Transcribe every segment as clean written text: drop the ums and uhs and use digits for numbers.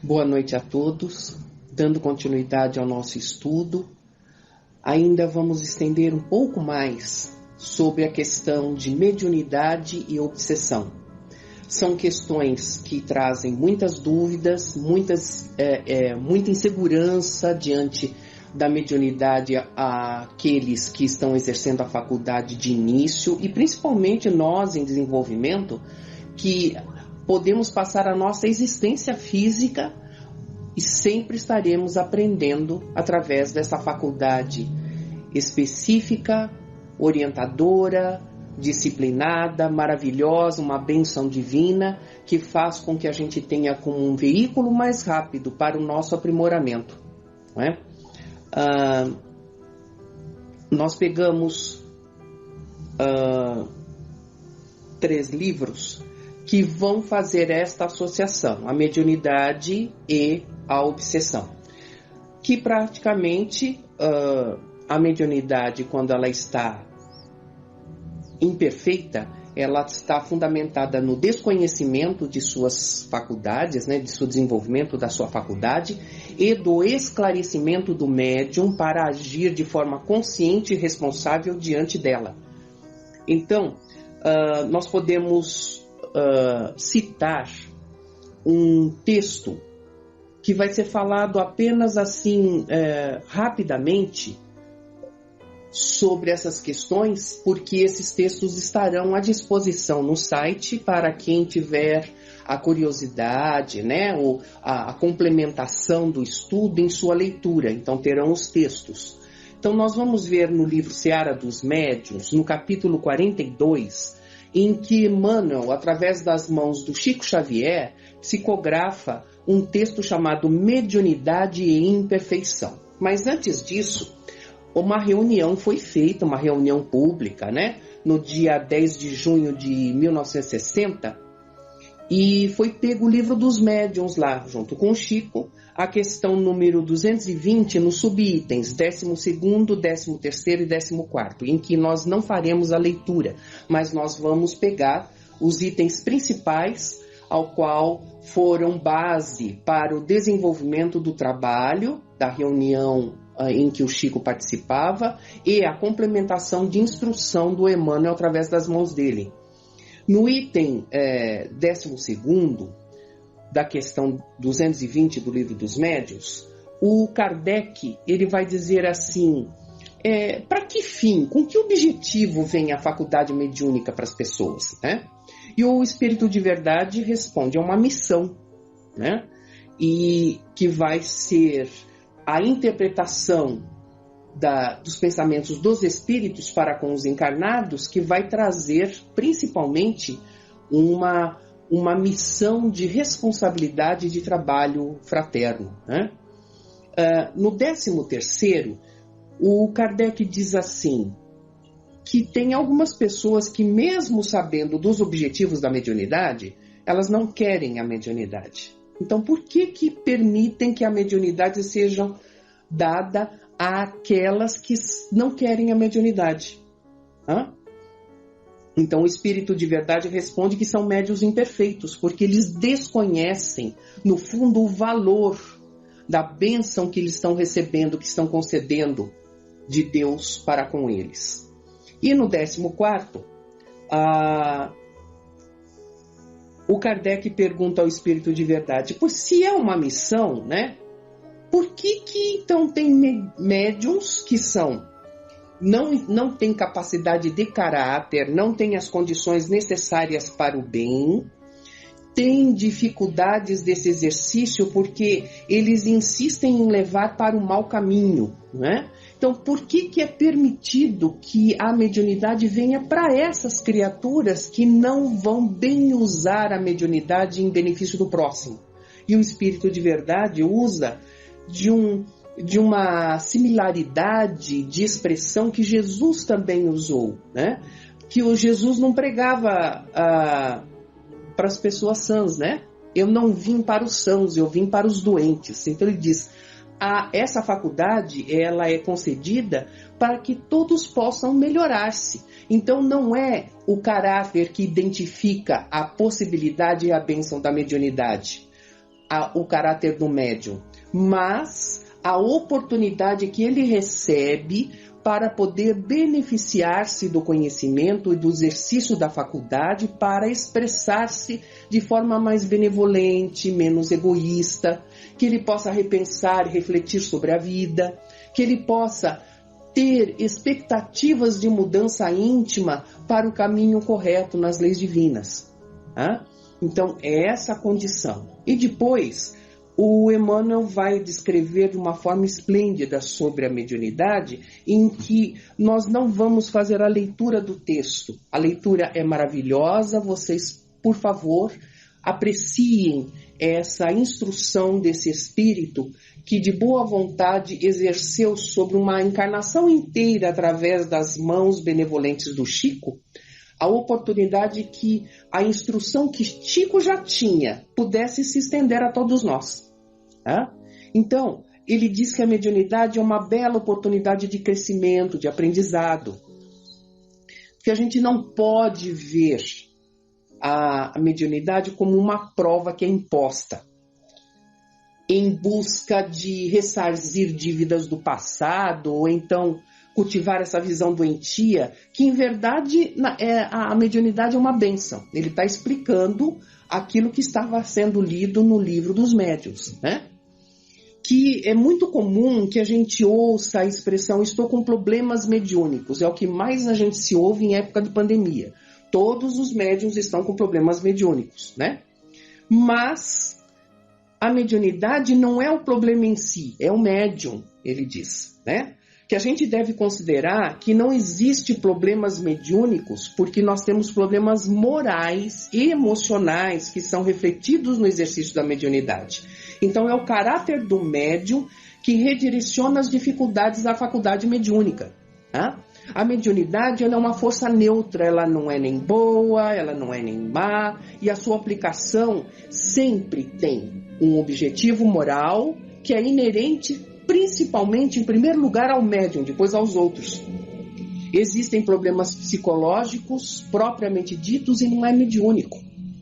Boa noite a todos. Dando continuidade ao nosso estudo, ainda vamos estender um pouco mais sobre a questão de mediunidade e obsessão. São questões que trazem muitas dúvidas, muita insegurança diante da mediunidade àqueles que estão exercendo a faculdade de início e principalmente nós em desenvolvimento, que podemos passar a nossa existência física e sempre estaremos aprendendo através dessa faculdade específica, orientadora, disciplinada, maravilhosa, uma bênção divina que faz com que a gente tenha como um veículo mais rápido para o nosso aprimoramento, não é? Nós pegamos 3 livros que vão fazer esta associação, a mediunidade e a obsessão. Que praticamente a mediunidade, quando ela está imperfeita, ela está fundamentada no desconhecimento de suas faculdades, né, de seu desenvolvimento da sua faculdade e do esclarecimento do médium para agir de forma consciente e responsável diante dela. Então, nós podemos citar um texto que vai ser falado apenas assim rapidamente sobre essas questões, porque esses textos estarão à disposição no site para quem tiver a curiosidade, né, ou a complementação do estudo em sua leitura. Então terão os textos. Então nós vamos ver no livro Seara dos Médiuns, no capítulo 42, em que Emmanuel, através das mãos do Chico Xavier, psicografa um texto chamado Mediunidade e Imperfeição. Mas antes disso, uma reunião foi feita, uma reunião pública, né, no dia 10 de junho de 1960, e foi pego o livro dos médiuns lá, junto com o Chico, a questão número 220, nos subitens 12º, 13º e 14º, em que nós não faremos a leitura, mas nós vamos pegar os itens principais, ao qual foram base para o desenvolvimento do trabalho, da reunião em que o Chico participava, e a complementação de instrução do Emmanuel através das mãos dele. No item 12º, da questão 220 do Livro dos Médiuns, o Kardec ele vai dizer assim, para que fim, com que objetivo vem a faculdade mediúnica para as pessoas, né? E o Espírito de Verdade responde, é uma missão, né? E que vai ser a interpretação dos pensamentos dos espíritos para com os encarnados, que vai trazer principalmente uma missão de responsabilidade de trabalho fraterno, né? No 13º, o Kardec diz assim, que tem algumas pessoas que, mesmo sabendo dos objetivos da mediunidade, elas não querem a mediunidade. Então, por que permitem que a mediunidade seja dada àquelas que não querem a mediunidade? Então, o Espírito de Verdade responde que são médiuns imperfeitos, porque eles desconhecem, no fundo, o valor da bênção que eles estão recebendo, que estão concedendo de Deus para com eles. E no 14º, o Kardec pergunta ao Espírito de Verdade, pois se é uma missão, né? Por que então tem médiuns que não têm capacidade de caráter, não têm as condições necessárias para o bem, têm dificuldades desse exercício porque eles insistem em levar para o mau caminho, né? Então, por que é permitido que a mediunidade venha para essas criaturas que não vão bem usar a mediunidade em benefício do próximo? E o Espírito de Verdade usa de uma similaridade de expressão que Jesus também usou, né? Que o Jesus não pregava para as pessoas sãs, né? Eu não vim para os sãos, eu vim para os doentes. Então ele diz, essa faculdade ela é concedida para que todos possam melhorar-se. Então não é o caráter que identifica a possibilidade e a bênção da mediunidade. o caráter do médium, mas a oportunidade que ele recebe para poder beneficiar-se do conhecimento e do exercício da faculdade para expressar-se de forma mais benevolente, menos egoísta, que ele possa repensar e refletir sobre a vida, que ele possa ter expectativas de mudança íntima para o caminho correto nas leis divinas. Tá? Então, é essa a condição. E depois, o Emmanuel vai descrever de uma forma esplêndida sobre a mediunidade, em que nós não vamos fazer a leitura do texto. A leitura é maravilhosa, vocês, por favor, apreciem essa instrução desse espírito que de boa vontade exerceu sobre uma encarnação inteira através das mãos benevolentes do Chico, a oportunidade que a instrução que Chico já tinha pudesse se estender a todos nós. Tá? Então, ele diz que a mediunidade é uma bela oportunidade de crescimento, de aprendizado. Que a gente não pode ver a mediunidade como uma prova que é imposta, em busca de ressarcir dívidas do passado, ou então cultivar essa visão doentia, que em verdade a mediunidade é uma bênção. Ele está explicando aquilo que estava sendo lido no livro dos médiuns, né? Que é muito comum que a gente ouça a expressão estou com problemas mediúnicos, é o que mais a gente se ouve em época de pandemia. Todos os médiuns estão com problemas mediúnicos, né? Mas a mediunidade não é o problema em si, é o médium, ele diz, né? Que a gente deve considerar que não existe problemas mediúnicos porque nós temos problemas morais e emocionais que são refletidos no exercício da mediunidade. Então é o caráter do médium que redireciona as dificuldades da faculdade mediúnica. Tá? A mediunidade ela é uma força neutra, ela não é nem boa, ela não é nem má, e a sua aplicação sempre tem um objetivo moral que é inerente principalmente, em primeiro lugar, ao médium, depois aos outros. Existem problemas psicológicos propriamente ditos e não é mediúnico.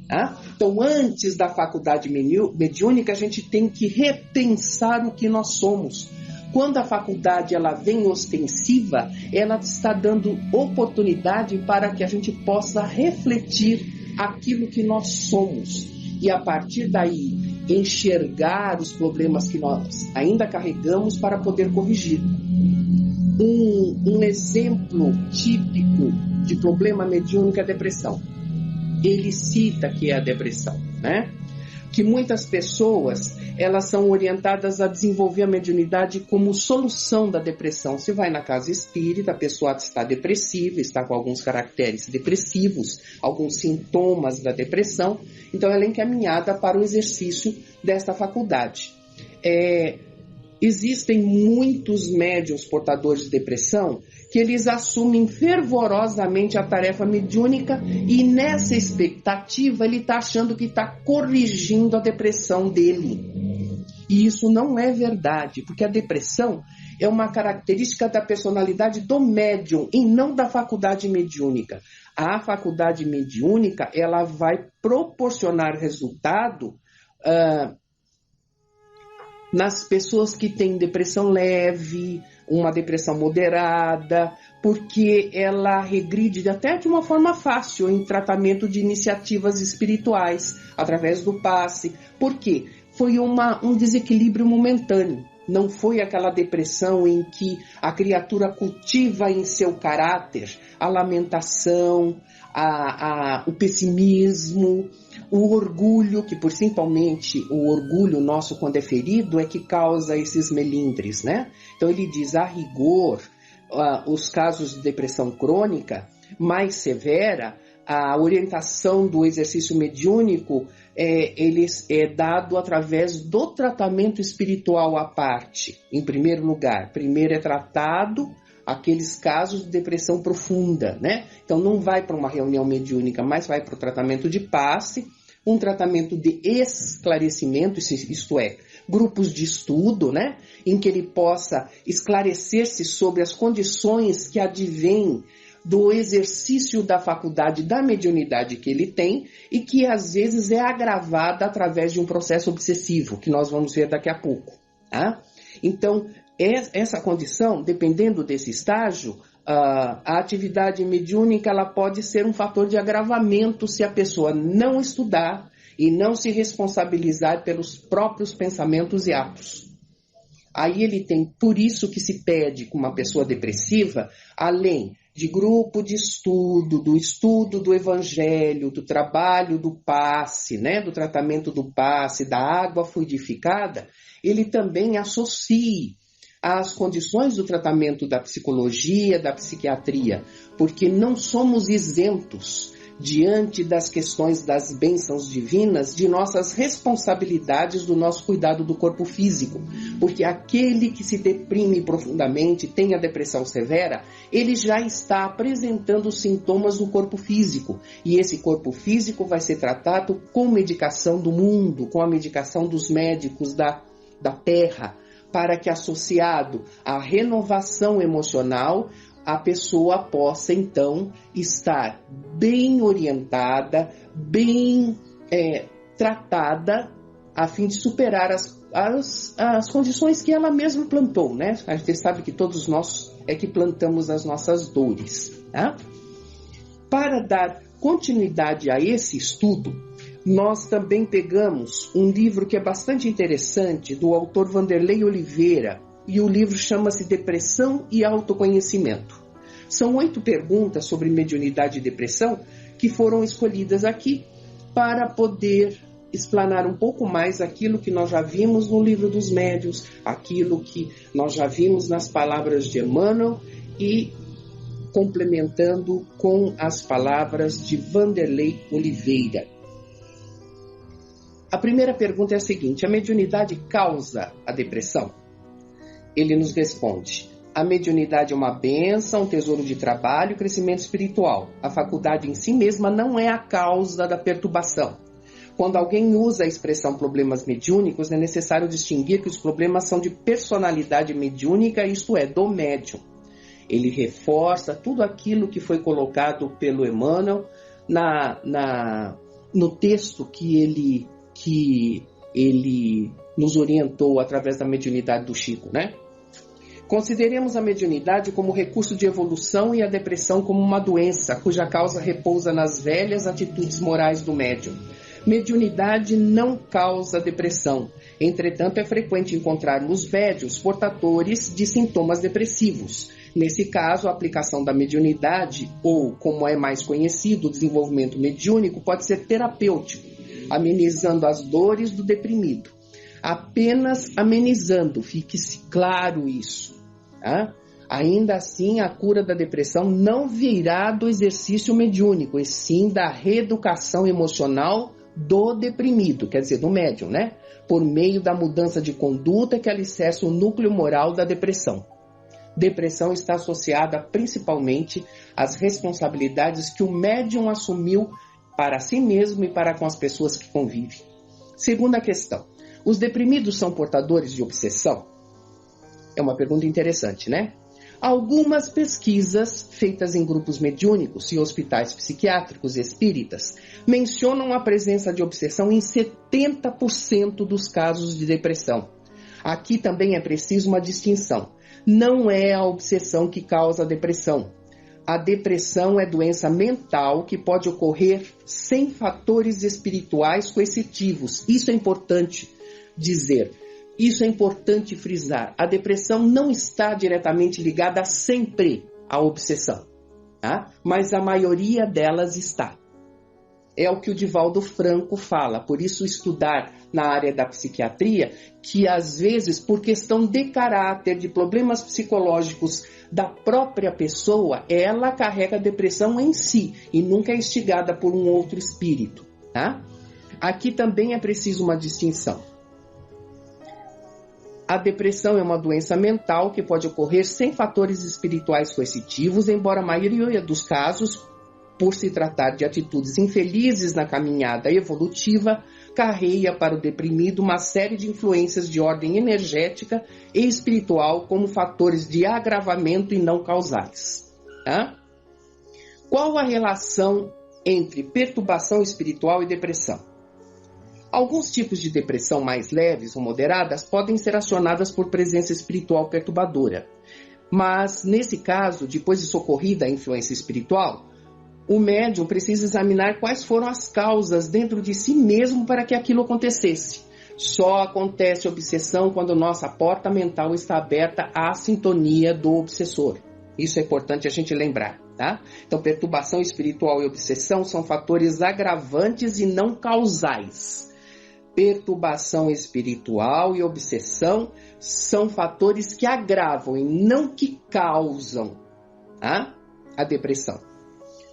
Tá? Então, antes da faculdade mediúnica, a gente tem que repensar o que nós somos. Quando a faculdade ela vem ostensiva, ela está dando oportunidade para que a gente possa refletir aquilo que nós somos. E a partir daí, enxergar os problemas que nós ainda carregamos para poder corrigir. Um exemplo típico de problema mediúnico é a depressão. Ele cita que é a depressão, né? Que muitas pessoas elas são orientadas a desenvolver a mediunidade como solução da depressão. Você vai na casa espírita, a pessoa está depressiva, está com alguns caracteres depressivos, alguns sintomas da depressão, então ela é encaminhada para o exercício desta faculdade. Existem muitos médiuns portadores de depressão que eles assumem fervorosamente a tarefa mediúnica e nessa expectativa ele está achando que está corrigindo a depressão dele. E isso não é verdade, porque a depressão é uma característica da personalidade do médium e não da faculdade mediúnica. A faculdade mediúnica ela vai proporcionar resultado nas pessoas que têm depressão leve, uma depressão moderada, porque ela regride até de uma forma fácil em tratamento de iniciativas espirituais, através do passe. Por quê? Foi um desequilíbrio momentâneo. Não foi aquela depressão em que a criatura cultiva em seu caráter a lamentação, o pessimismo, o orgulho, que principalmente o orgulho nosso quando é ferido é que causa esses melindres, né? Então ele diz, a rigor, os casos de depressão crônica mais severa, a orientação do exercício mediúnico ele é dado através do tratamento espiritual à parte, em primeiro lugar. Primeiro é tratado aqueles casos de depressão profunda, né? Então não vai para uma reunião mediúnica, mas vai para o tratamento de passe, um tratamento de esclarecimento, isto é, grupos de estudo, né? Em que ele possa esclarecer-se sobre as condições que advêm do exercício da faculdade da mediunidade que ele tem e que às vezes é agravada através de um processo obsessivo, que nós vamos ver daqui a pouco. Tá? Então, essa condição, dependendo desse estágio, a atividade mediúnica ela pode ser um fator de agravamento se a pessoa não estudar e não se responsabilizar pelos próprios pensamentos e atos. Aí ele tem, por isso que se pede com uma pessoa depressiva, além de grupo de estudo do evangelho, do trabalho do passe, né, do tratamento do passe, da água fluidificada, ele também associe as condições do tratamento da psicologia, da psiquiatria, porque não somos isentos diante das questões das bênçãos divinas, de nossas responsabilidades do nosso cuidado do corpo físico. Porque aquele que se deprime profundamente, tem a depressão severa, ele já está apresentando sintomas no corpo físico. E esse corpo físico vai ser tratado com medicação do mundo, com a medicação dos médicos da terra, para que, associado à renovação emocional, a pessoa possa, então, estar bem orientada, bem tratada, a fim de superar as condições que ela mesma plantou, né? A gente sabe que todos nós é que plantamos as nossas dores, tá? Para dar continuidade a esse estudo, nós também pegamos um livro que é bastante interessante, do autor Vanderlei Oliveira, e o livro chama-se Depressão e Autoconhecimento. São 8 perguntas sobre mediunidade e depressão que foram escolhidas aqui para poder explanar um pouco mais aquilo que nós já vimos no Livro dos Médiuns, aquilo que nós já vimos nas palavras de Emmanuel e complementando com as palavras de Vanderlei Oliveira. A primeira pergunta é a seguinte: a mediunidade causa a depressão? Ele nos responde: a mediunidade é uma bênção, um tesouro de trabalho e crescimento espiritual. A faculdade em si mesma não é a causa da perturbação. Quando alguém usa a expressão problemas mediúnicos, é necessário distinguir que os problemas são de personalidade mediúnica, isto é, do médium. Ele reforça tudo aquilo que foi colocado pelo Emmanuel no texto que ele nos orientou através da mediunidade do Chico, né? Consideremos a mediunidade como recurso de evolução e a depressão como uma doença, cuja causa repousa nas velhas atitudes morais do médium. Mediunidade não causa depressão. Entretanto, é frequente encontrarmos médiuns portadores de sintomas depressivos. Nesse caso, a aplicação da mediunidade, ou, como é mais conhecido, o desenvolvimento mediúnico, pode ser terapêutico, amenizando as dores do deprimido. Apenas amenizando, fique claro isso. Tá? Ainda assim, a cura da depressão não virá do exercício mediúnico, e sim da reeducação emocional do deprimido, quer dizer, do médium, né? Por meio da mudança de conduta que alicerça o núcleo moral da depressão. Depressão está associada principalmente às responsabilidades que o médium assumiu para si mesmo e para com as pessoas que convivem. Segunda questão: os deprimidos são portadores de obsessão? É uma pergunta interessante, né? Algumas pesquisas feitas em grupos mediúnicos e hospitais psiquiátricos espíritas mencionam a presença de obsessão em 70% dos casos de depressão. Aqui também é preciso uma distinção. Não é a obsessão que causa a depressão. A depressão é doença mental que pode ocorrer sem fatores espirituais coercitivos. Isso é importante dizer. Isso é importante frisar. A depressão não está diretamente ligada sempre à obsessão, tá? Mas a maioria delas está. É o que o Divaldo Franco fala. Por isso, estudar na área da psiquiatria, que às vezes, por questão de caráter, de problemas psicológicos da própria pessoa, ela carrega a depressão em si e nunca é instigada por um outro espírito, tá? Aqui também é preciso uma distinção. A depressão é uma doença mental que pode ocorrer sem fatores espirituais coercitivos, embora a maioria dos casos, por se tratar de atitudes infelizes na caminhada evolutiva, carreia para o deprimido uma série de influências de ordem energética e espiritual como fatores de agravamento e não causais. Tá? Qual a relação entre perturbação espiritual e depressão? Alguns tipos de depressão mais leves ou moderadas podem ser acionadas por presença espiritual perturbadora. Mas, nesse caso, depois de socorrida a influência espiritual, o médium precisa examinar quais foram as causas dentro de si mesmo para que aquilo acontecesse. Só acontece obsessão quando nossa porta mental está aberta à sintonia do obsessor. Isso é importante a gente lembrar, tá? Então, perturbação espiritual e obsessão são fatores agravantes e não causais. Perturbação espiritual e obsessão são fatores que agravam e não que causam, tá? A depressão.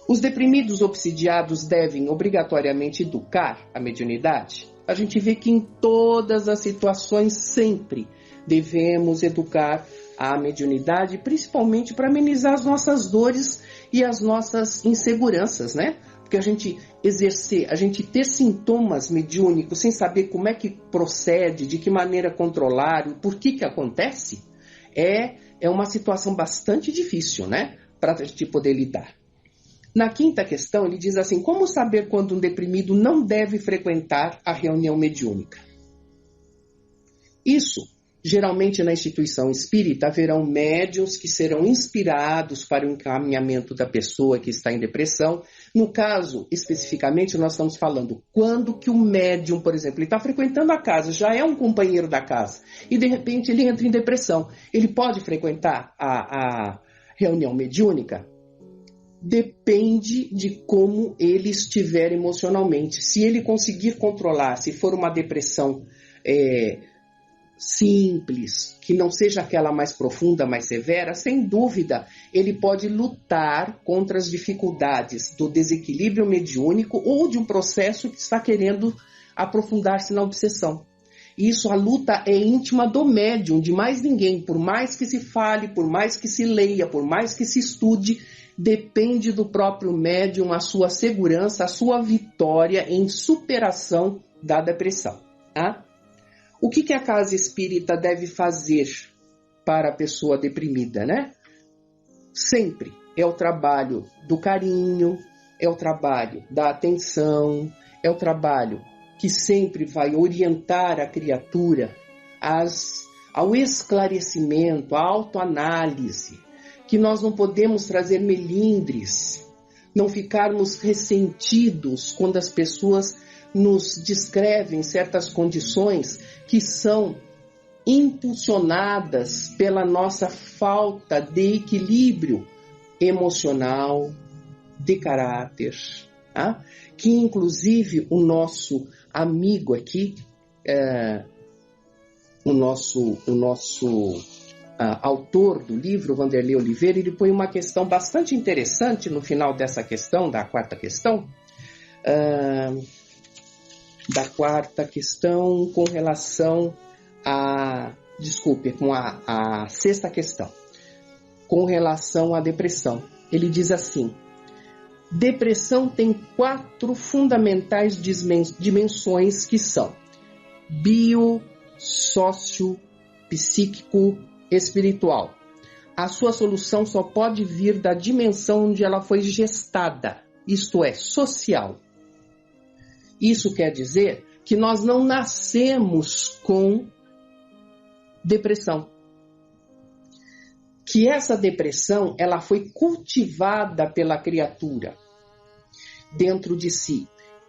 Os deprimidos obsidiados devem obrigatoriamente educar a mediunidade? A gente vê que em todas as situações sempre devemos educar a mediunidade, principalmente para amenizar as nossas dores e as nossas inseguranças, né? Porque a gente ter sintomas mediúnicos sem saber como é que procede, de que maneira controlar, por que acontece, é uma situação bastante difícil, né? Para a gente poder lidar. Na quinta questão, ele diz assim: como saber quando um deprimido não deve frequentar a reunião mediúnica? Isso, geralmente na instituição espírita, haverão médiuns que serão inspirados para o encaminhamento da pessoa que está em depressão. No caso, especificamente, nós estamos falando quando que o médium, por exemplo, ele está frequentando a casa, já é um companheiro da casa, e de repente ele entra em depressão. Ele pode frequentar a reunião mediúnica? Depende de como ele estiver emocionalmente. Se ele conseguir controlar, se for uma depressão simples, que não seja aquela mais profunda, mais severa, sem dúvida, ele pode lutar contra as dificuldades do desequilíbrio mediúnico ou de um processo que está querendo aprofundar-se na obsessão. Isso, a luta é íntima do médium, de mais ninguém. Por mais que se fale, por mais que se leia, por mais que se estude, depende do próprio médium a sua segurança, a sua vitória em superação da depressão, tá? O que a casa espírita deve fazer para a pessoa deprimida, né? Sempre é o trabalho do carinho, é o trabalho da atenção, é o trabalho que sempre vai orientar a criatura ao esclarecimento, à autoanálise, que nós não podemos trazer melindres, não ficarmos ressentidos quando as pessoas nos descrevem certas condições que são impulsionadas pela nossa falta de equilíbrio emocional, de caráter, tá? Que inclusive o nosso amigo aqui, o nosso autor do livro, Vanderlei Oliveira, ele põe uma questão bastante interessante no final dessa questão, da quarta questão, com relação com a sexta questão, com relação à depressão. Ele diz assim: depressão tem 4 fundamentais dimensões que são bio, sócio, psíquico, espiritual. A sua solução só pode vir da dimensão onde ela foi gestada, isto é, social. Isso quer dizer que nós não nascemos com depressão. Que essa depressão, ela foi cultivada pela criatura dentro de si.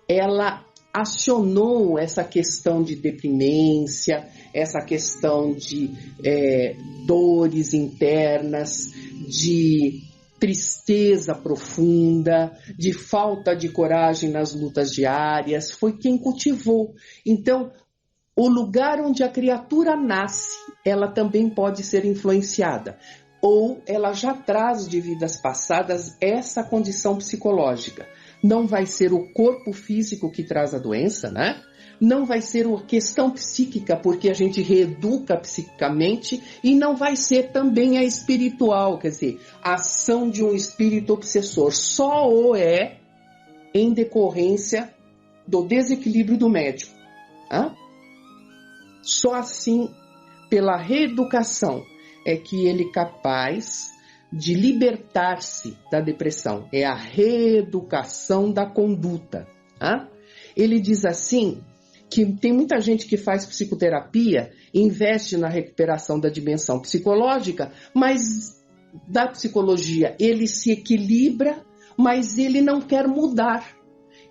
Ela acionou essa questão de deprimência, essa questão de dores internas, de tristeza profunda, de falta de coragem nas lutas diárias, foi quem cultivou. Então, o lugar onde a criatura nasce, ela também pode ser influenciada. Ou ela já traz de vidas passadas essa condição psicológica. Não vai ser o corpo físico que traz a doença, né? Não vai ser a questão psíquica, porque a gente reeduca psiquicamente, e não vai ser também a espiritual, quer dizer, a ação de um espírito obsessor. Só o é em decorrência do desequilíbrio do médium. Tá? Só assim, pela reeducação, é que ele é capaz de libertar-se da depressão, é a reeducação da conduta. Tá? Ele diz assim, que tem muita gente que faz psicoterapia, investe na recuperação da dimensão psicológica, mas da psicologia ele se equilibra, mas ele não quer mudar.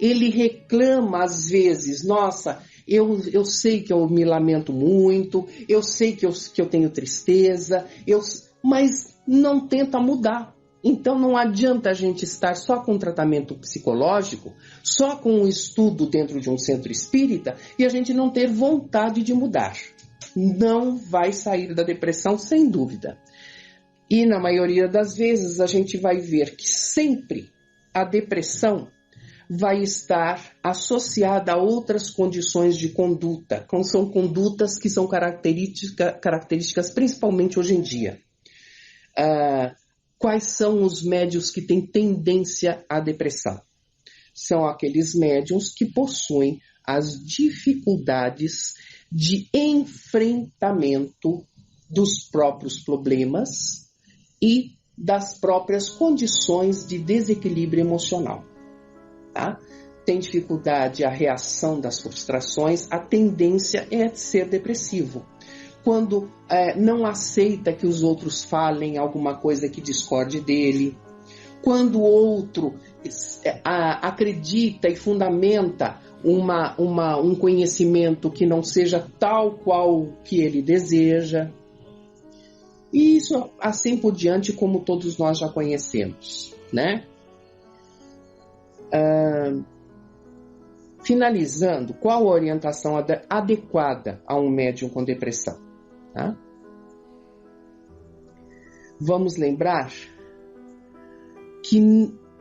Ele reclama às vezes, nossa, eu sei que eu me lamento muito, eu sei que eu tenho tristeza, mas não tenta mudar. Então não adianta a gente estar só com tratamento psicológico, só com um estudo dentro de um centro espírita e a gente não ter vontade de mudar. Não vai sair da depressão sem dúvida. E na maioria das vezes a gente vai ver que sempre a depressão vai estar associada a outras condições de conduta, são condutas que são características principalmente hoje em dia. Quais são os médiuns que têm tendência à depressão? São aqueles médiuns que possuem as dificuldades de enfrentamento dos próprios problemas e das próprias condições de desequilíbrio emocional. Tá? Tem dificuldade a reação das frustrações, a tendência é ser depressivo. Quando não aceita que os outros falem alguma coisa que discorde dele, quando o outro acredita e fundamenta um conhecimento que não seja tal qual que ele deseja, e isso assim por diante, como todos nós já conhecemos, né? Finalizando, qual a orientação adequada a um médium com depressão? Tá? Vamos lembrar que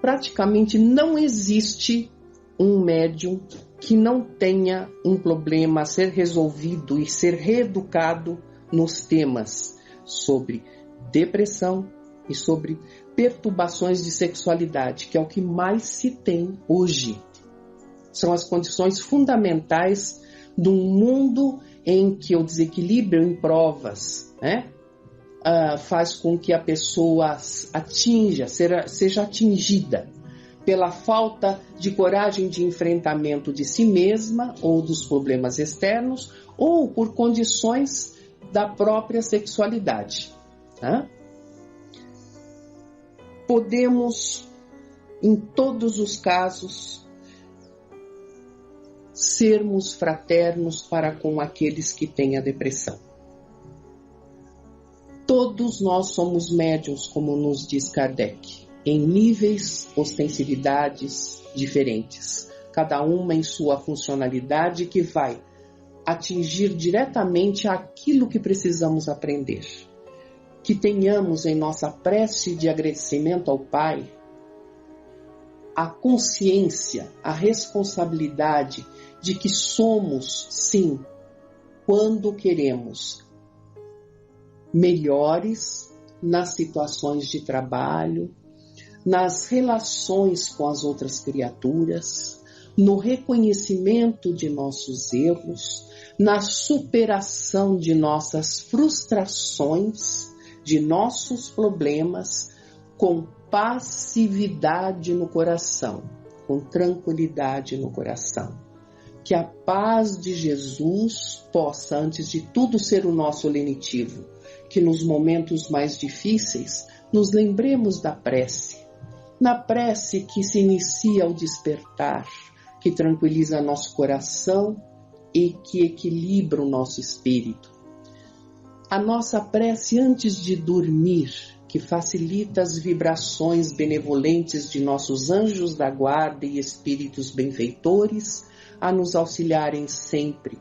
praticamente não existe um médium que não tenha um problema a ser resolvido e ser reeducado nos temas sobre depressão e sobre perturbações de sexualidade, que é o que mais se tem hoje. São as condições fundamentais de um mundo em que o desequilíbrio em provas, né, faz com que a pessoa seja atingida pela falta de coragem de enfrentamento de si mesma ou dos problemas externos ou por condições da própria sexualidade. Tá? Podemos, em todos os casos, sermos fraternos para com aqueles que têm a depressão. Todos nós somos médiuns, como nos diz Kardec, em níveis, ostensividades diferentes, cada uma em sua funcionalidade que vai atingir diretamente aquilo que precisamos aprender. Que tenhamos em nossa prece de agradecimento ao Pai a consciência, a responsabilidade de que somos, sim, quando queremos, melhores nas situações de trabalho, nas relações com as outras criaturas, no reconhecimento de nossos erros, na superação de nossas frustrações, de nossos problemas, com passividade no coração, com tranquilidade no coração. Que a paz de Jesus possa, antes de tudo, ser o nosso lenitivo. Que nos momentos mais difíceis nos lembremos da prece. Na prece que se inicia ao despertar, que tranquiliza nosso coração e que equilibra o nosso espírito. A nossa prece antes de dormir, que facilita as vibrações benevolentes de nossos anjos da guarda e espíritos benfeitores a nos auxiliarem sempre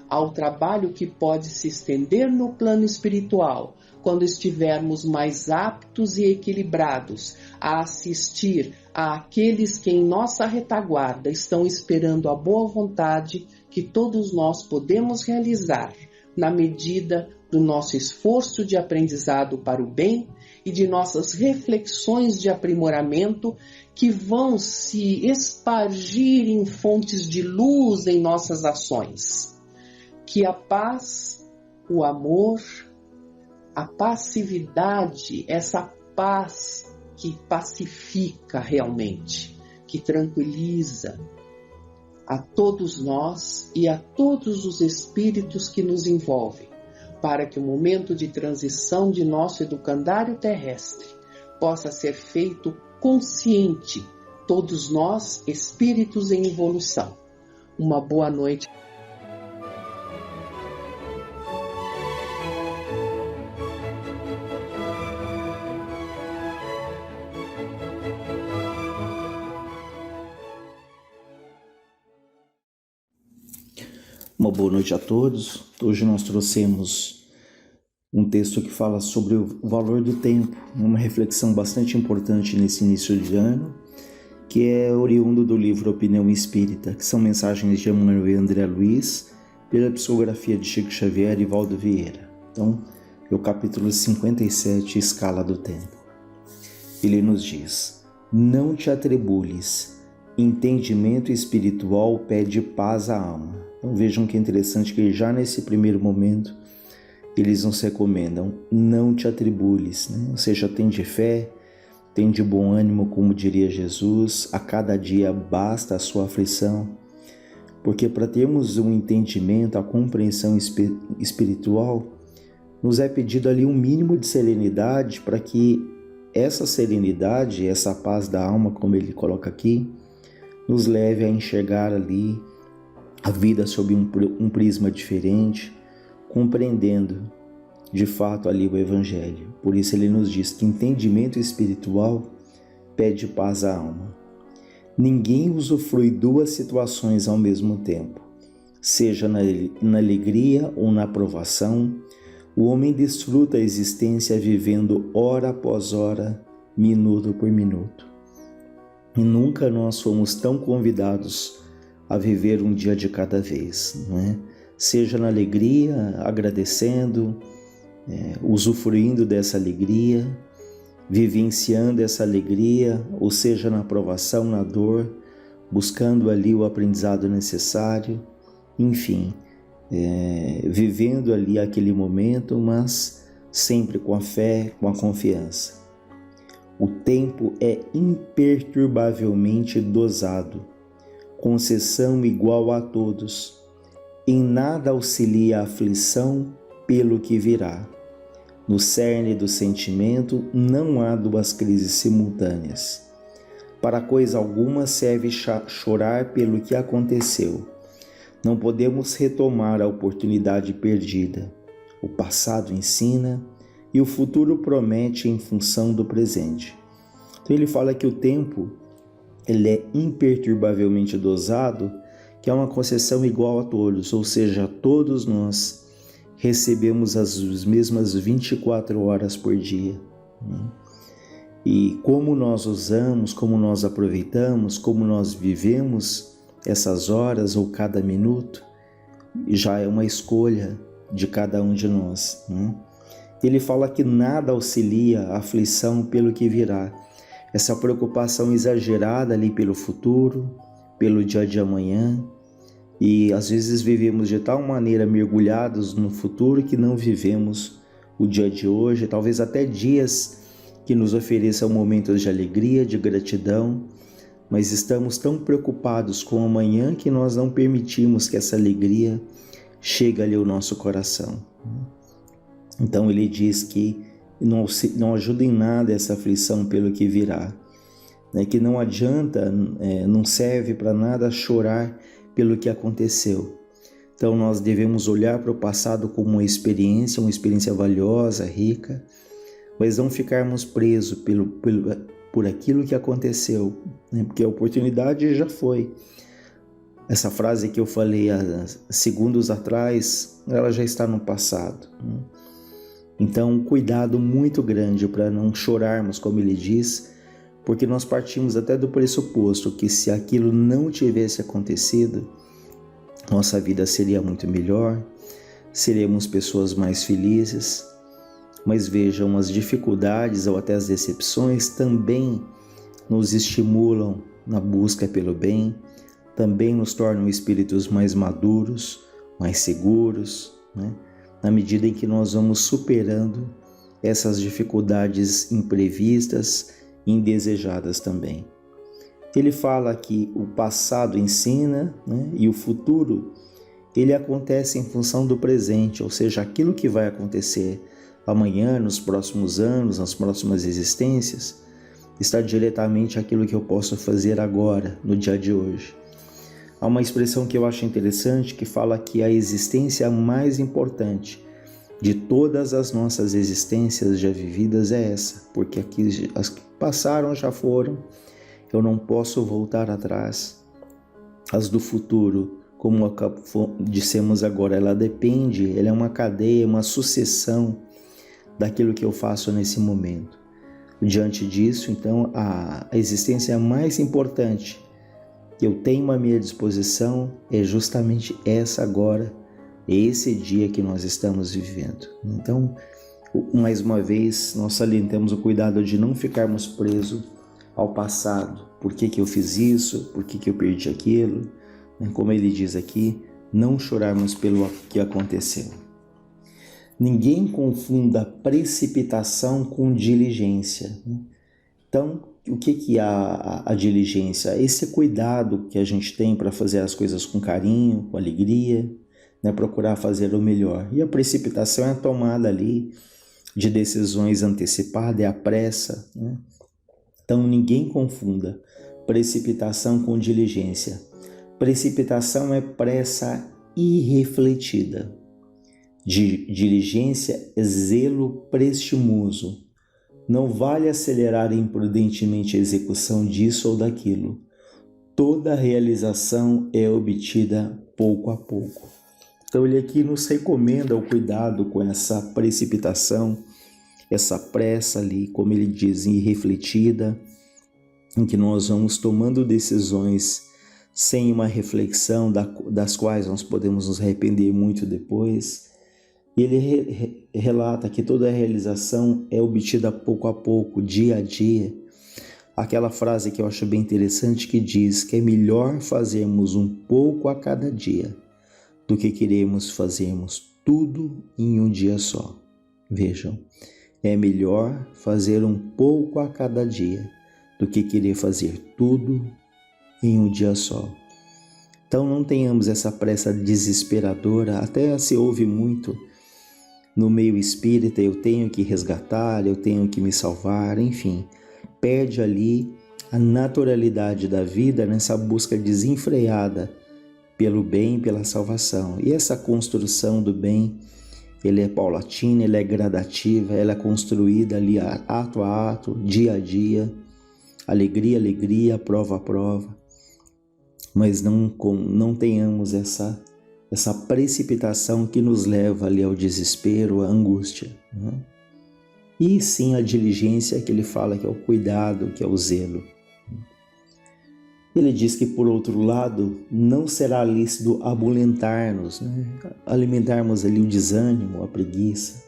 ao trabalho que pode se estender no plano espiritual, quando estivermos mais aptos e equilibrados a assistir àqueles que em nossa retaguarda estão esperando a boa vontade que todos nós podemos realizar na medida do nosso esforço de aprendizado para o bem e de nossas reflexões de aprimoramento que vão se espargir em fontes de luz em nossas ações. Que a paz, o amor, a passividade, essa paz que pacifica realmente, que tranquiliza a todos nós e a todos os espíritos que nos envolvem, para que o momento de transição de nosso educandário terrestre possa ser feito consciente, todos nós, espíritos em evolução. Uma boa noite. Uma boa noite a todos. Hoje nós trouxemos um texto que fala sobre o valor do tempo, uma reflexão bastante importante nesse início de ano, que é oriundo do livro Opinião Espírita, que são mensagens de Emmanuel André Luiz, pela psicografia de Chico Xavier e Valdo Vieira. Então, é o capítulo 57, Escala do Tempo. Ele nos diz: não te atribules, entendimento espiritual pede paz à alma. Então vejam que é interessante que já nesse primeiro momento eles nos recomendam: não te atribules, né? Ou seja, tem de fé, tem de bom ânimo, como diria Jesus, a cada dia basta a sua aflição, porque para termos um entendimento, a compreensão espiritual, nos é pedido ali um mínimo de serenidade para que essa serenidade, essa paz da alma, como ele coloca aqui, nos leve a enxergar ali a vida sob um prisma diferente, compreendendo de fato ali o Evangelho. Por isso ele nos diz que entendimento espiritual pede paz à alma. Ninguém usufrui duas situações ao mesmo tempo, seja na alegria ou na provação. O homem desfruta a existência vivendo hora após hora, minuto por minuto. E nunca nós fomos tão convidados a viver um dia de cada vez, não é? Seja na alegria, agradecendo, usufruindo dessa alegria, vivenciando essa alegria, ou seja na provação, na dor, buscando ali o aprendizado necessário, enfim, vivendo ali aquele momento, mas sempre com a fé, com a confiança. O tempo é imperturbavelmente dosado, concessão igual a todos, em nada auxilia a aflição pelo que virá. No cerne do sentimento não há duas crises simultâneas. Para coisa alguma serve chorar pelo que aconteceu. Não podemos retomar a oportunidade perdida. O passado ensina e o futuro promete em função do presente. Então ele fala que o tempo ele é imperturbavelmente dosado, que é uma concessão igual a todos, ou seja, todos nós recebemos as mesmas 24 horas por dia. E como nós usamos, como nós aproveitamos, como nós vivemos essas horas ou cada minuto, já é uma escolha de cada um de nós. Ele fala que nada auxilia a aflição pelo que virá. Essa preocupação exagerada ali pelo futuro, pelo dia de amanhã, e às vezes vivemos de tal maneira mergulhados no futuro que não vivemos o dia de hoje, talvez até dias que nos ofereçam momentos de alegria, de gratidão, mas estamos tão preocupados com o amanhã que nós não permitimos que essa alegria chegue ali ao nosso coração. Então ele diz que não ajuda em nada essa aflição pelo que virá, que não adianta, não serve para nada chorar pelo que aconteceu. Então nós devemos olhar para o passado como uma experiência valiosa, rica, mas não ficarmos presos por aquilo que aconteceu, porque a oportunidade já foi. Essa frase que eu falei há segundos atrás, ela já está no passado. Então, um cuidado muito grande para não chorarmos, como ele diz, porque nós partimos até do pressuposto que se aquilo não tivesse acontecido, nossa vida seria muito melhor, seríamos pessoas mais felizes. Mas vejam, as dificuldades ou até as decepções também nos estimulam na busca pelo bem, também nos tornam espíritos mais maduros, mais seguros, na medida em que nós vamos superando essas dificuldades imprevistas, indesejadas também. Ele fala que o passado ensina, né, e o futuro ele acontece em função do presente, ou seja, aquilo que vai acontecer amanhã, nos próximos anos, nas próximas existências, está diretamente aquilo que eu posso fazer agora, no dia de hoje. Há uma expressão que eu acho interessante que fala que a existência mais importante de todas as nossas existências já vividas é essa, porque aqui as que passaram já foram, eu não posso voltar atrás. As do futuro, como dissemos agora, ela depende, ela é uma cadeia, uma sucessão daquilo que eu faço nesse momento. Diante disso, então, a existência mais importante que eu tenho à minha disposição é justamente essa agora, esse dia que nós estamos vivendo. Então, mais uma vez, nós salientamos o cuidado de não ficarmos presos ao passado. Por que eu fiz isso? Por que eu perdi aquilo? Como ele diz aqui, não chorarmos pelo que aconteceu. Ninguém confunda precipitação com diligência. Então, o que é a diligência? Esse cuidado que a gente tem para fazer as coisas com carinho, com alegria, né? Procurar fazer o melhor. E a precipitação é a tomada ali de decisões antecipadas, é a pressa, né? Então, ninguém confunda precipitação com diligência. Precipitação é pressa irrefletida. Diligência é zelo prestimoso. Não vale acelerar imprudentemente a execução disso ou daquilo. Toda realização é obtida pouco a pouco. Então ele aqui nos recomenda o cuidado com essa precipitação, essa pressa ali, como ele diz, irrefletida, em que nós vamos tomando decisões sem uma reflexão das quais nós podemos nos arrepender muito depois. E ele relata que toda a realização é obtida pouco a pouco, dia a dia. Aquela frase que eu acho bem interessante que diz que é melhor fazermos um pouco a cada dia do que queremos fazermos tudo em um dia só. Vejam, é melhor fazer um pouco a cada dia do que querer fazer tudo em um dia só. Então não tenhamos essa pressa desesperadora, até se ouve muito no meio espírita, eu tenho que resgatar, eu tenho que me salvar, enfim, perde ali a naturalidade da vida nessa busca desenfreada pelo bem, pela salvação. E essa construção do bem, ela é paulatina, ela é gradativa, ela é construída ali ato a ato, dia a dia, alegria a alegria, prova a prova, mas não tenhamos essa precipitação que nos leva ali ao desespero, à angústia, né? E sim a diligência que ele fala que é o cuidado, que é o zelo. Ele diz que, por outro lado, não será lícito abulentar-nos, né? Alimentarmos ali o desânimo, a preguiça.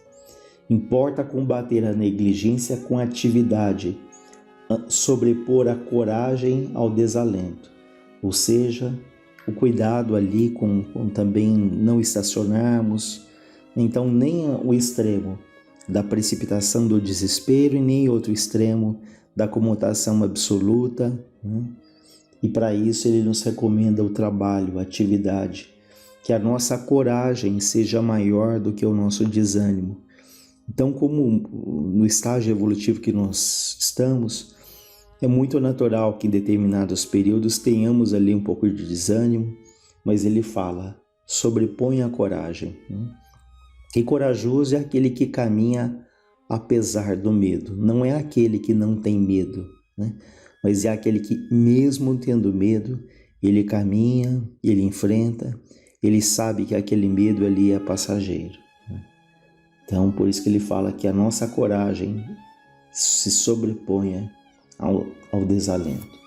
Importa combater a negligência com atividade, sobrepor a coragem ao desalento, ou seja, o cuidado ali com também não estacionarmos, então nem o extremo da precipitação do desespero e nem outro extremo da comutação absoluta, né? E para isso ele nos recomenda o trabalho, a atividade, que a nossa coragem seja maior do que o nosso desânimo. Então, como no estágio evolutivo que nós estamos, é muito natural que em determinados períodos tenhamos ali um pouco de desânimo, mas ele fala, sobrepõe a coragem, né? E corajoso é aquele que caminha apesar do medo, não é aquele que não tem medo, né? Mas é aquele que, mesmo tendo medo, ele caminha, ele enfrenta, ele sabe que aquele medo ali é passageiro, né? Então, por isso que ele fala que a nossa coragem se sobreponha ao desalento.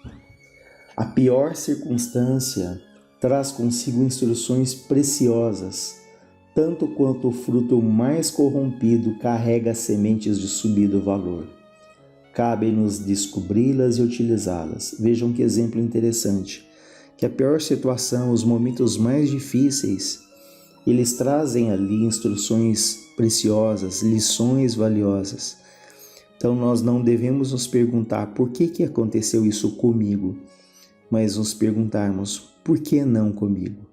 A pior circunstância traz consigo instruções preciosas, tanto quanto o fruto mais corrompido carrega sementes de subido valor. Cabe-nos descobri-las e utilizá-las. Vejam que exemplo interessante, que a pior situação, os momentos mais difíceis, eles trazem ali instruções preciosas, lições valiosas. Então nós não devemos nos perguntar por que aconteceu isso comigo, mas nos perguntarmos por que não comigo?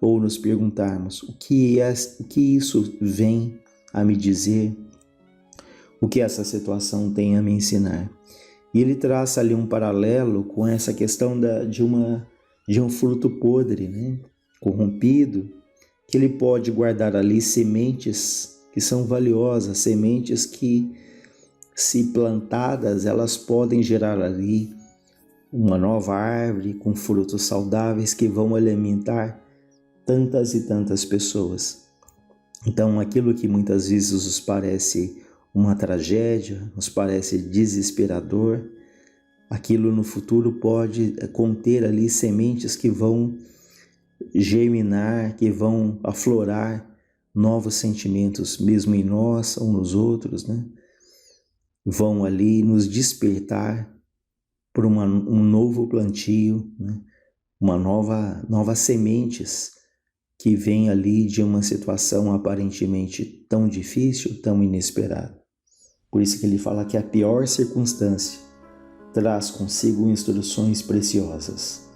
Ou nos perguntarmos o que isso vem a me dizer, o que essa situação tem a me ensinar. E ele traça ali um paralelo com essa questão de um fruto podre, né? Corrompido, que ele pode guardar ali sementes que são valiosas, sementes que, se plantadas, elas podem gerar ali uma nova árvore com frutos saudáveis que vão alimentar tantas e tantas pessoas. Então, aquilo que muitas vezes nos parece uma tragédia, nos parece desesperador, aquilo no futuro pode conter ali sementes que vão germinar, que vão aflorar novos sentimentos, mesmo em nós ou nos outros, né? Vão ali nos despertar para um novo plantio, né? Novas sementes que vem ali de uma situação aparentemente tão difícil, tão inesperada. Por isso que ele fala que a pior circunstância traz consigo instruções preciosas.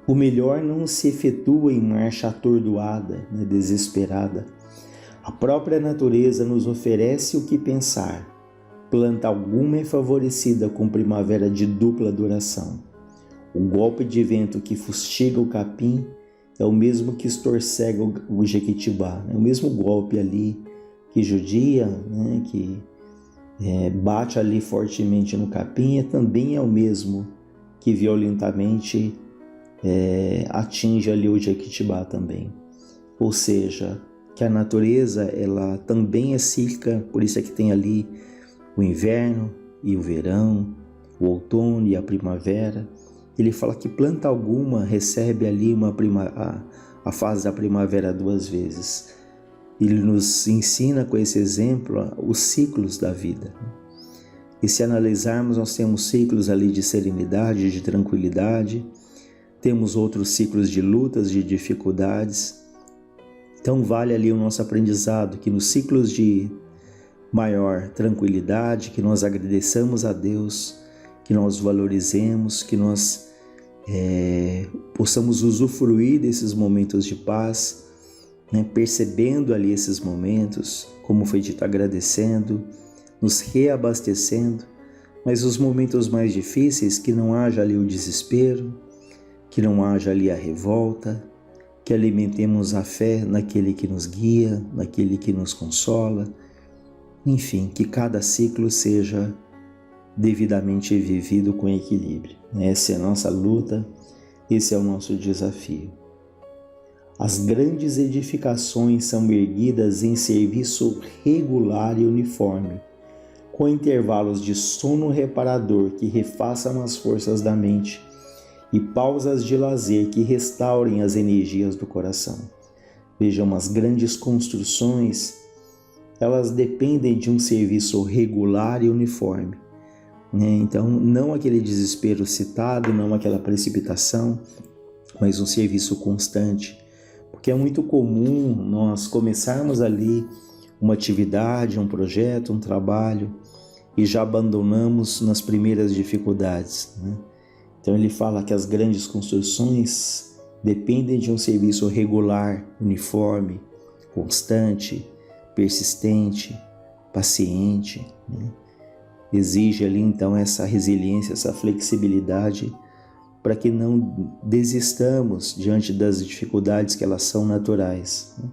O melhor não se efetua em marcha atordoada, né, desesperada. A própria natureza nos oferece o que pensar. Planta alguma é favorecida com primavera de dupla duração. O golpe de vento que fustiga o capim é o mesmo que estorcega o jequitibá. É o mesmo golpe ali que judia, né, que bate ali fortemente no capim, também é o mesmo que violentamente atinge ali o jequitibá também. Ou seja, que a natureza ela também é cíclica, por isso é que tem ali o inverno e o verão, o outono e a primavera. Ele fala que planta alguma recebe ali a fase da primavera 2 vezes. Ele nos ensina com esse exemplo os ciclos da vida. E se analisarmos, nós temos ciclos ali de serenidade, de tranquilidade, temos outros ciclos de lutas, de dificuldades. Então vale ali o nosso aprendizado, que nos ciclos de maior tranquilidade, que nós agradeçamos a Deus, que nós valorizemos, que nós possamos usufruir desses momentos de paz, né, percebendo ali esses momentos, como foi dito, agradecendo, nos reabastecendo, mas os momentos mais difíceis, que não haja ali o desespero, que não haja ali a revolta, que alimentemos a fé naquele que nos guia, naquele que nos consola, enfim, que cada ciclo seja devidamente vivido com equilíbrio. Essa é a nossa luta, esse é o nosso desafio. As grandes edificações são erguidas em serviço regular e uniforme, com intervalos de sono reparador que refaçam as forças da mente e pausas de lazer que restaurem as energias do coração. Vejam, as grandes construções, elas dependem de um serviço regular e uniforme. Então, não aquele desespero citado, não aquela precipitação, mas um serviço constante. Porque é muito comum nós começarmos ali uma atividade, um projeto, um trabalho e já abandonamos nas primeiras dificuldades, né? Então ele fala que as grandes construções dependem de um serviço regular, uniforme, constante, persistente, paciente, né? Exige ali então essa resiliência, essa flexibilidade para que não desistamos diante das dificuldades que elas são naturais, né?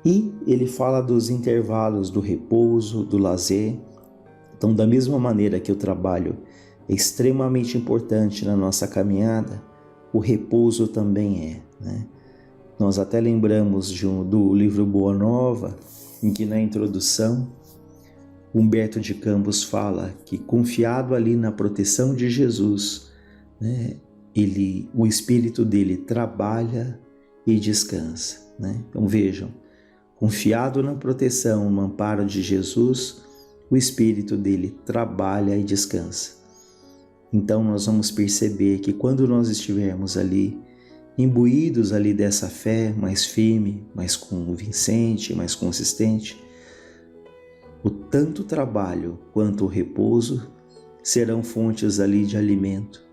E ele fala dos intervalos do repouso, do lazer. Então, da mesma maneira que o trabalho é extremamente importante na nossa caminhada, o repouso também é, né? Nós até lembramos do livro Boa Nova, em que na introdução Humberto de Campos fala que, confiado ali na proteção de Jesus, né, o espírito dele trabalha e descansa, né? Então vejam, confiado na proteção, no amparo de Jesus, o espírito dele trabalha e descansa. Então nós vamos perceber que quando nós estivermos ali imbuídos ali dessa fé mais firme, mais convincente, mais consistente, o tanto trabalho quanto o repouso serão fontes ali de alimento.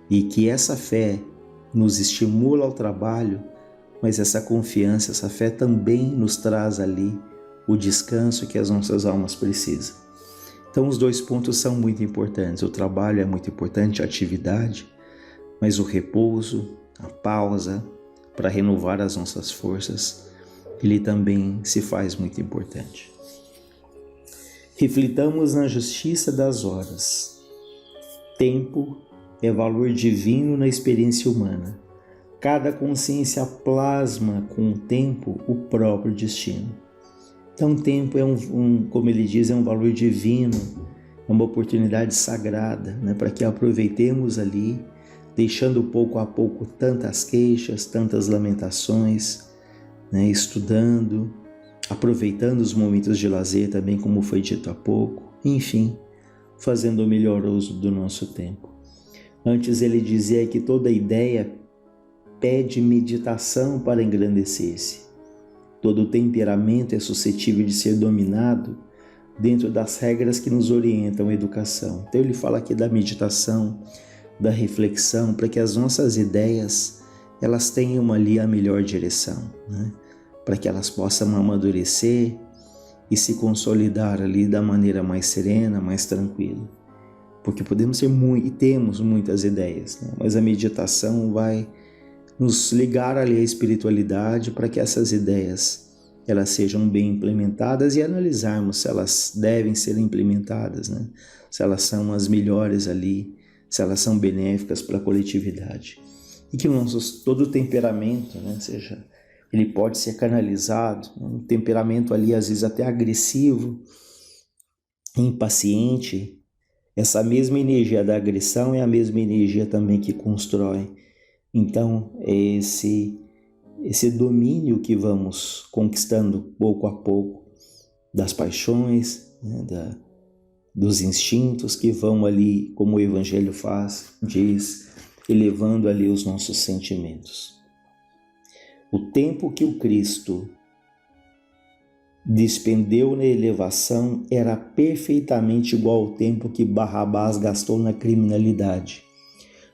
E que essa fé nos estimula ao trabalho, mas essa confiança, essa fé também nos traz ali o descanso que as nossas almas precisam. Então os dois pontos são muito importantes. O trabalho é muito importante, a atividade, mas o repouso, a pausa para renovar as nossas forças, ele também se faz muito importante. Reflitamos na justiça das horas. Tempo é valor divino na experiência humana. Cada consciência plasma com o tempo o próprio destino. Então o tempo é como ele diz, é um valor divino, é uma oportunidade sagrada, né, para que aproveitemos ali, deixando pouco a pouco tantas queixas, tantas lamentações, né, estudando, aproveitando os momentos de lazer também, como foi dito há pouco, enfim, fazendo o melhor uso do nosso tempo. Antes ele dizia que toda ideia pede meditação para engrandecer-se. Todo temperamento é suscetível de ser dominado dentro das regras que nos orientam a educação. Então ele fala aqui da meditação, da reflexão, para que as nossas ideias elas tenham ali a melhor direção, né? Para que elas possam amadurecer e se consolidar ali da maneira mais serena, mais tranquila. Porque podemos ter e temos muitas ideias, né? Mas a meditação vai nos ligar ali à espiritualidade para que essas ideias elas sejam bem implementadas e analisarmos se elas devem ser implementadas, né? Se elas são as melhores ali, se elas são benéficas para a coletividade. E que todo o temperamento, né, seja, ele pode ser canalizado, né? Um temperamento ali às vezes até agressivo, impaciente. Essa mesma energia da agressão é a mesma energia também que constrói. Então, é esse domínio que vamos conquistando pouco a pouco das paixões, né, dos instintos que vão ali, como o Evangelho diz, elevando ali os nossos sentimentos. O tempo que o Cristo despendeu na elevação era perfeitamente igual ao tempo que Barrabás gastou na criminalidade.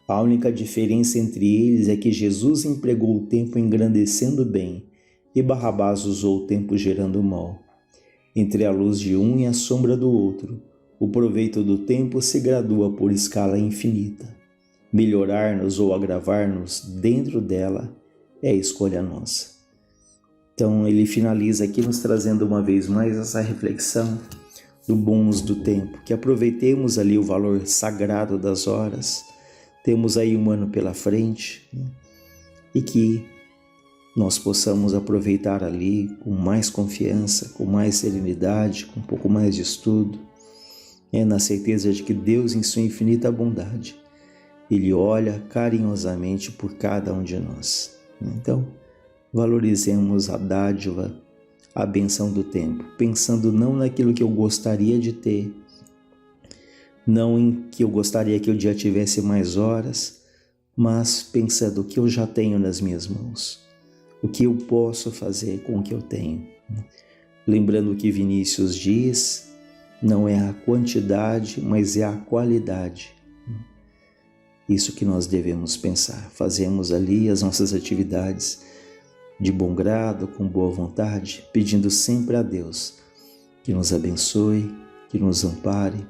A única diferença entre eles é que Jesus empregou o tempo engrandecendo o bem e Barrabás usou o tempo gerando o mal. Entre a luz de um e a sombra do outro, o proveito do tempo se gradua por escala infinita. Melhorar-nos ou agravar-nos dentro dela é a escolha nossa. Então ele finaliza aqui nos trazendo uma vez mais essa reflexão do bom uso do tempo, que aproveitemos ali o valor sagrado das horas. Temos aí um ano pela frente, né? E que nós possamos aproveitar ali com mais confiança, com mais serenidade, com um pouco mais de estudo, na certeza de que Deus, em sua infinita bondade, Ele olha carinhosamente por cada um de nós. Então, valorizemos a dádiva, a benção do tempo, pensando não naquilo que eu gostaria de ter, não em que eu gostaria que o dia tivesse mais horas, mas pensando o que eu já tenho nas minhas mãos, o que eu posso fazer com o que eu tenho. Lembrando o que Vinícius diz, não é a quantidade, mas é a qualidade. Isso que nós devemos pensar. Fazemos ali as nossas atividades de bom grado, com boa vontade, pedindo sempre a Deus que nos abençoe, que nos ampare,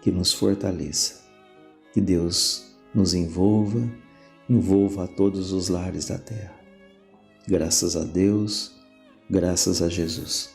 que nos fortaleça. Que Deus nos envolva a todos os lares da terra. Graças a Deus, graças a Jesus.